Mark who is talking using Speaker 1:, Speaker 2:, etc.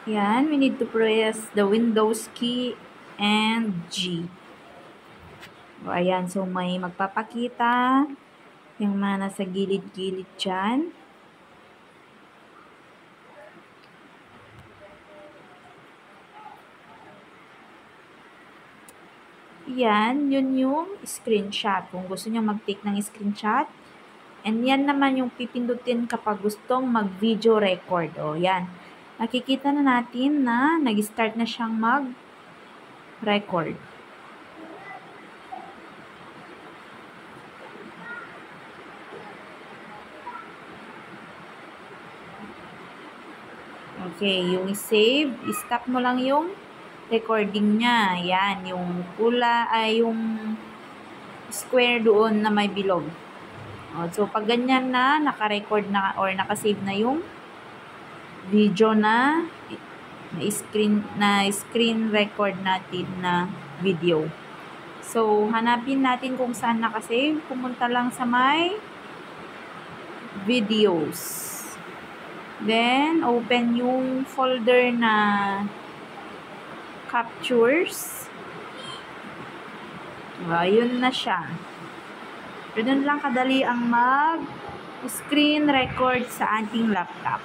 Speaker 1: Yan, we need to press the Windows key and G. O, ayan, so may magpapakita yung mga nasa gilid-gilid dyan. Yan, yun yung screenshot. Kung gusto nyo mag-take ng screenshot. And yan naman yung pipindutin kapag gustong mag-video record. O, yan. Nakikita na natin na nag-start na siyang mag-record. Okay, yung save, stop mo lang yung recording niya. Yan, yung pula ay yung square doon na may bilog. O, so, pag ganyan na, naka-record na or naka-save na yung video na screen record natin na video. So, hanapin natin kung saan naka-save. Pumunta lang sa may videos. Then, open yung folder na captures. Ayun na siya. Ganun lang kadali ang mag-screen record sa ating laptop.